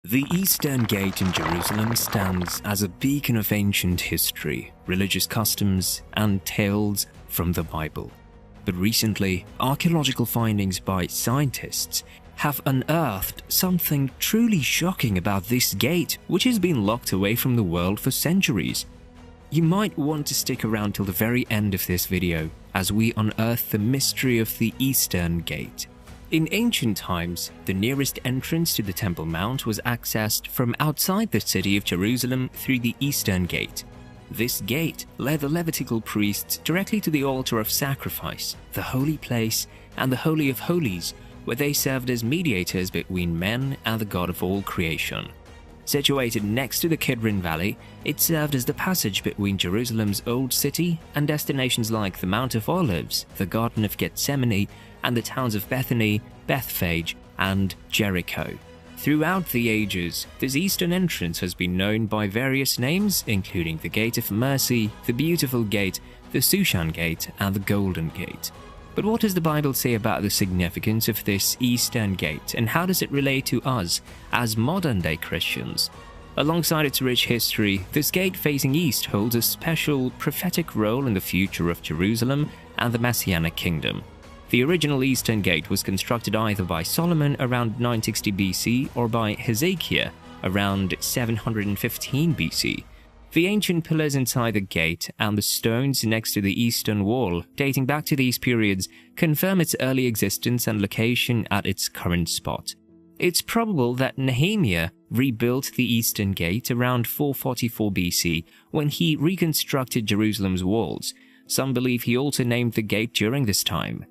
The Eastern Gate in Jerusalem stands as a beacon of ancient history, religious customs, and tales from the Bible. But recently, archaeological findings by scientists have unearthed something truly shocking about this gate, which has been locked away from the world for centuries. You might want to stick around till the very end of this video as we unearth the mystery of the Eastern Gate. In ancient times, the nearest entrance to the Temple Mount was accessed from outside the city of Jerusalem through the Eastern Gate. This gate led the Levitical priests directly to the altar of sacrifice, the holy place, and the Holy of Holies, where they served as mediators between men and the God of all creation. Situated next to the Kidron Valley, it served as the passage between Jerusalem's Old City and destinations like the Mount of Olives, the Garden of Gethsemane, and the towns of Bethany, Bethphage, and Jericho. Throughout the ages, this eastern entrance has been known by various names, including the Gate of Mercy, the Beautiful Gate, the Shushan Gate, and the Golden Gate. But what does the Bible say about the significance of this Eastern Gate, and how does it relate to us as modern-day Christians? Alongside its rich history, this gate facing east holds a special prophetic role in the future of Jerusalem and the Messianic Kingdom. The original Eastern Gate was constructed either by Solomon around 960 BC or by Hezekiah around 715 BC. The ancient pillars inside the gate and the stones next to the eastern wall, dating back to these periods, confirm its early existence and location at its current spot. It's probable that Nehemiah rebuilt the Eastern Gate around 444 BC when he reconstructed Jerusalem's walls. Some believe he also named the gate during this time.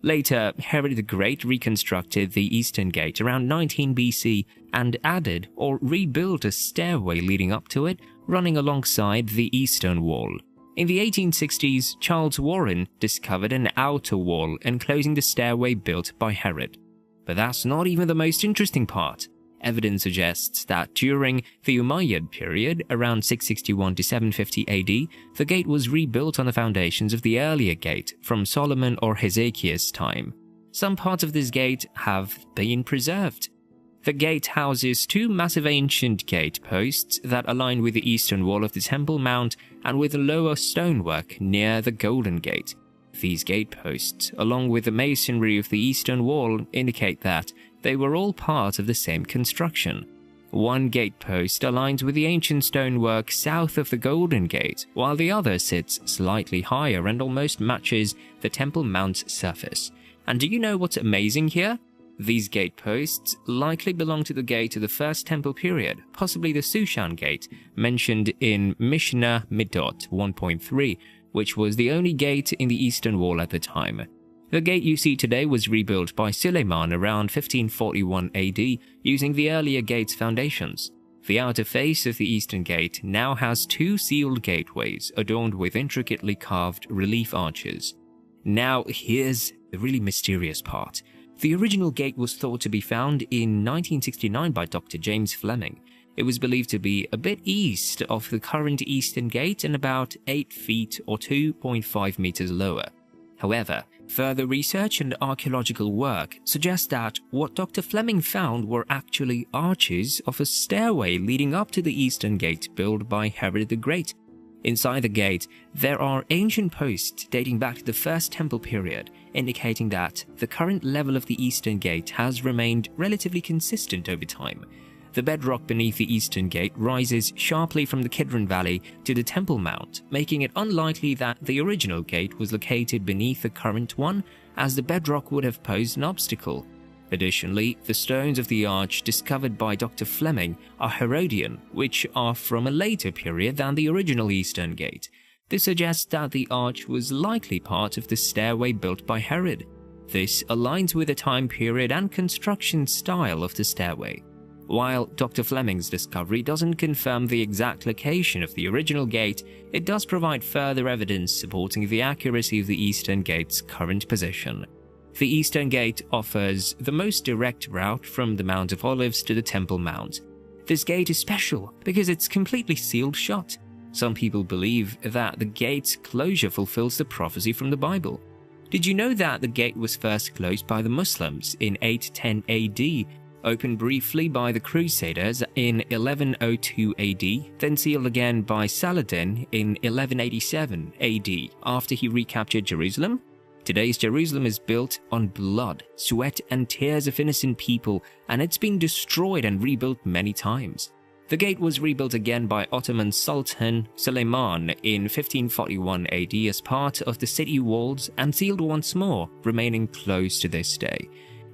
Later, Herod the Great reconstructed the Eastern Gate around 19 BC and added or rebuilt a stairway leading up to it, running alongside the eastern wall. In the 1860s, Charles Warren discovered an outer wall enclosing the stairway built by Herod. But that's not even the most interesting part. Evidence suggests that during the Umayyad period, around 661 to 750 AD, the gate was rebuilt on the foundations of the earlier gate from Solomon or Hezekiah's time. Some parts of this gate have been preserved. The gate houses two massive ancient gate posts that align with the eastern wall of the Temple Mount and with the lower stonework near the Golden Gate. These gate posts, along with the masonry of the eastern wall, indicate that they were all part of the same construction. One gate post aligns with the ancient stonework south of the Golden Gate, while the other sits slightly higher and almost matches the Temple Mount's surface. And do you know what's amazing here? These gate posts likely belong to the gate of the First Temple period, possibly the Shushan Gate, mentioned in Mishnah Midot 1.3, which was the only gate in the eastern wall at the time. The gate you see today was rebuilt by Suleiman around 1541 AD using the earlier gate's foundations. The outer face of the Eastern Gate now has two sealed gateways adorned with intricately carved relief arches. Now here's the really mysterious part. The original gate was thought to be found in 1969 by Dr. James Fleming. It was believed to be a bit east of the current Eastern Gate and about 8 feet or 2.5 meters lower. However, further research and archaeological work suggest that what Dr. Fleming found were actually arches of a stairway leading up to the Eastern Gate built by Herod the Great. Inside the gate, there are ancient posts dating back to the First Temple period, indicating that the current level of the Eastern Gate has remained relatively consistent over time. The bedrock beneath the Eastern Gate rises sharply from the Kidron Valley to the Temple Mount, making it unlikely that the original gate was located beneath the current one, as the bedrock would have posed an obstacle. Additionally, the stones of the arch discovered by Dr. Fleming are Herodian, which are from a later period than the original Eastern Gate. This suggests that the arch was likely part of the stairway built by Herod. This aligns with the time period and construction style of the stairway. While Dr. Fleming's discovery doesn't confirm the exact location of the original gate, it does provide further evidence supporting the accuracy of the Eastern Gate's current position. The Eastern Gate offers the most direct route from the Mount of Olives to the Temple Mount. This gate is special because it's completely sealed shut. Some people believe that the gate's closure fulfills the prophecy from the Bible. Did you know that the gate was first closed by the Muslims in 810 AD opened briefly by the Crusaders in 1102 AD, then sealed again by Saladin in 1187 AD after he recaptured Jerusalem. Today's Jerusalem is built on blood, sweat and tears of innocent people, and it's been destroyed and rebuilt many times. The gate was rebuilt again by Ottoman Sultan Suleiman in 1541 AD as part of the city walls and sealed once more, remaining closed to this day.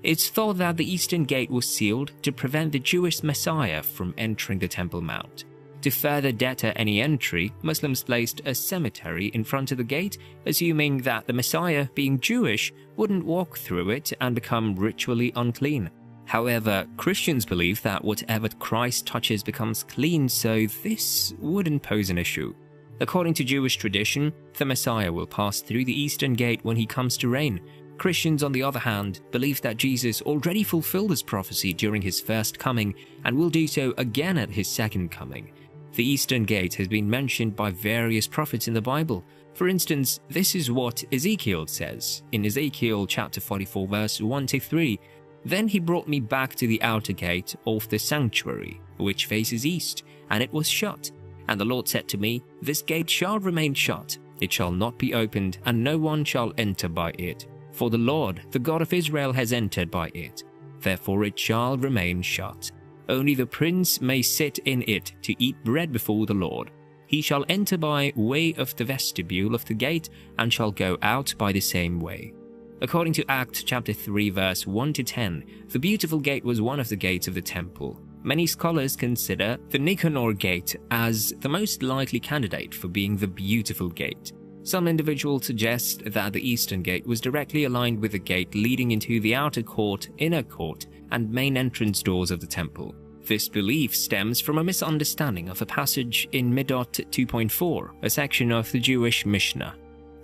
It's thought that the Eastern Gate was sealed to prevent the Jewish Messiah from entering the Temple Mount. To further deter any entry, Muslims placed a cemetery in front of the gate, assuming that the Messiah, being Jewish, wouldn't walk through it and become ritually unclean. However, Christians believe that whatever Christ touches becomes clean, so this wouldn't pose an issue. According to Jewish tradition, the Messiah will pass through the Eastern Gate when he comes to reign. Christians, on the other hand, believe that Jesus already fulfilled his prophecy during his first coming and will do so again at his second coming. The Eastern Gate has been mentioned by various prophets in the Bible. For instance, this is what Ezekiel says in Ezekiel chapter 44 verse 1-3. Then he brought me back to the outer gate of the sanctuary, which faces east, and it was shut. And the Lord said to me, This gate shall remain shut, it shall not be opened, and no one shall enter by it. For the Lord, the God of Israel, has entered by it. Therefore it shall remain shut. Only the prince may sit in it to eat bread before the Lord. He shall enter by way of the vestibule of the gate, and shall go out by the same way. According to Acts chapter 3 verse 1-10, the Beautiful Gate was one of the gates of the temple. Many scholars consider the Nicanor Gate as the most likely candidate for being the Beautiful Gate. Some individuals suggest that the Eastern Gate was directly aligned with the gate leading into the outer court, inner court, and main entrance doors of the temple. This belief stems from a misunderstanding of a passage in Midot 2.4, a section of the Jewish Mishnah.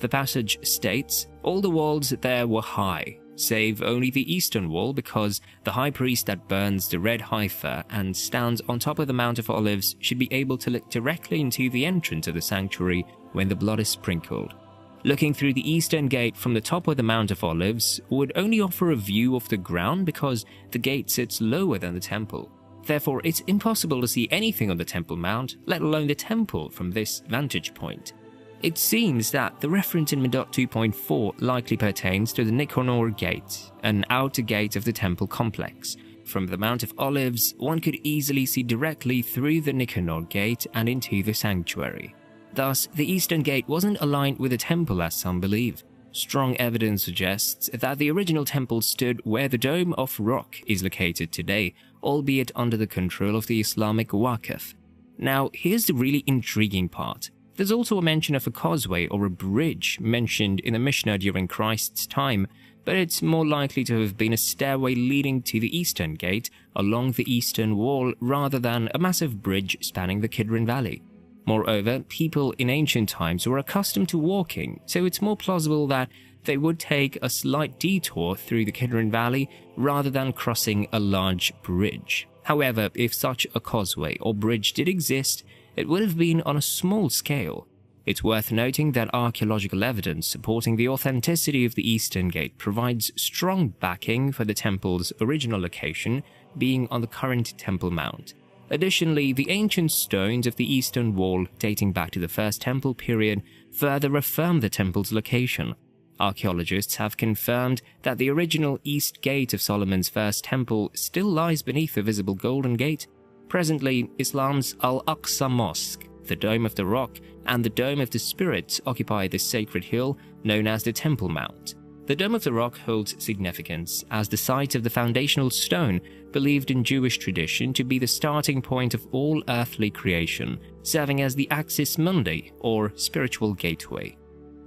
The passage states, All the walls there were high, save only the eastern wall, because the high priest that burns the red heifer and stands on top of the Mount of Olives should be able to look directly into the entrance of the sanctuary when the blood is sprinkled. Looking through the eastern gate from the top of the Mount of Olives would only offer a view of the ground because the gate sits lower than the temple. Therefore, it's impossible to see anything on the Temple Mount, let alone the temple, from this vantage point. It seems that the reference in Midot 2.4 likely pertains to the Nicanor Gate, an outer gate of the temple complex. From the Mount of Olives, one could easily see directly through the Nicanor Gate and into the sanctuary. Thus, the Eastern Gate wasn't aligned with the temple as some believe. Strong evidence suggests that the original temple stood where the Dome of Rock is located today, albeit under the control of the Islamic Waqf. Now, here's the really intriguing part. There's also a mention of a causeway or a bridge mentioned in the Mishnah during Christ's time, but it's more likely to have been a stairway leading to the Eastern Gate along the eastern wall rather than a massive bridge spanning the Kidron Valley. Moreover, people in ancient times were accustomed to walking, so it's more plausible that they would take a slight detour through the Kidron Valley rather than crossing a large bridge. However, if such a causeway or bridge did exist, it would have been on a small scale. It's worth noting that archaeological evidence supporting the authenticity of the Eastern Gate provides strong backing for the temple's original location being on the current Temple Mount. Additionally, the ancient stones of the eastern wall dating back to the First Temple period further affirm the temple's location. Archaeologists have confirmed that the original East Gate of Solomon's First Temple still lies beneath the visible Golden Gate. Presently, Islam's Al-Aqsa Mosque, the Dome of the Rock, and the Dome of the Spirits occupy this sacred hill known as the Temple Mount. The Dome of the Rock holds significance as the site of the foundational stone believed in Jewish tradition to be the starting point of all earthly creation, serving as the Axis Mundi, or spiritual gateway.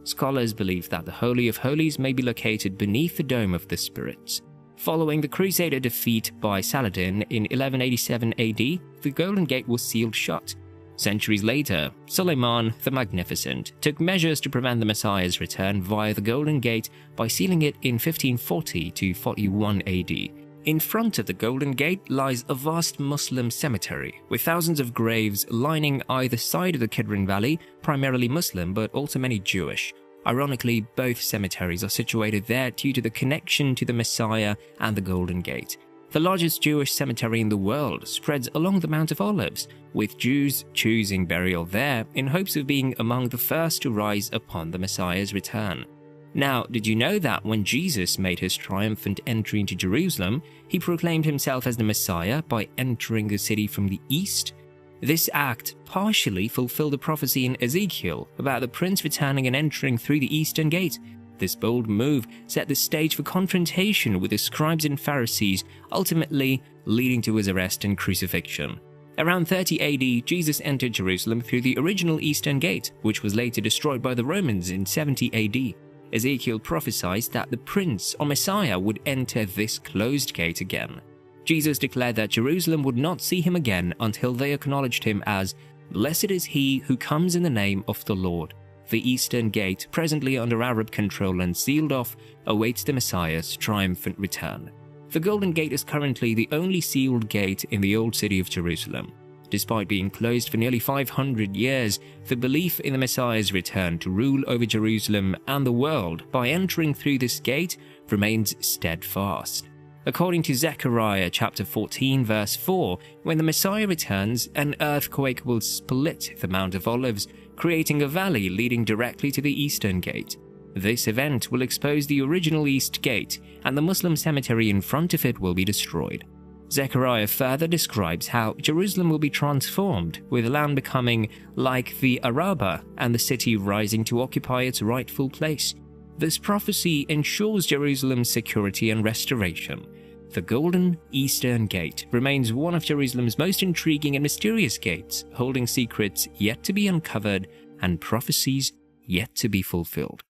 Scholars believe that the Holy of Holies may be located beneath the Dome of the Spirits. Following the Crusader defeat by Saladin in 1187 AD, the Golden Gate was sealed shut. Centuries later, Suleiman the Magnificent took measures to prevent the Messiah's return via the Golden Gate by sealing it in 1540 to 41 AD. In front of the Golden Gate lies a vast Muslim cemetery, with thousands of graves lining either side of the Kidron Valley, primarily Muslim but also many Jewish. Ironically, both cemeteries are situated there due to the connection to the Messiah and the Golden Gate. The largest Jewish cemetery in the world spreads along the Mount of Olives, with Jews choosing burial there in hopes of being among the first to rise upon the Messiah's return. Now, did you know that when Jesus made his triumphant entry into Jerusalem, he proclaimed himself as the Messiah by entering the city from the east? This act partially fulfilled a prophecy in Ezekiel about the prince returning and entering through the eastern gate. This bold move set the stage for confrontation with the scribes and Pharisees, ultimately leading to his arrest and crucifixion. Around 30 AD, Jesus entered Jerusalem through the original eastern gate, which was later destroyed by the Romans in 70 AD. Ezekiel prophesied that the prince or Messiah would enter this closed gate again. Jesus declared that Jerusalem would not see him again until they acknowledged him as, "Blessed is he who comes in the name of the Lord." The eastern gate, presently under Arab control and sealed off, awaits the Messiah's triumphant return. The Golden Gate is currently the only sealed gate in the old city of Jerusalem. Despite being closed for nearly 500 years, the belief in the Messiah's return to rule over Jerusalem and the world by entering through this gate remains steadfast. According to Zechariah chapter 14 verse 4, when the Messiah returns, an earthquake will split the Mount of Olives, creating a valley leading directly to the eastern gate. This event will expose the original east gate, and the Muslim cemetery in front of it will be destroyed. Zechariah further describes how Jerusalem will be transformed, with land becoming like the Arabah and the city rising to occupy its rightful place. This prophecy ensures Jerusalem's security and restoration. The Golden Eastern Gate remains one of Jerusalem's most intriguing and mysterious gates, holding secrets yet to be uncovered and prophecies yet to be fulfilled.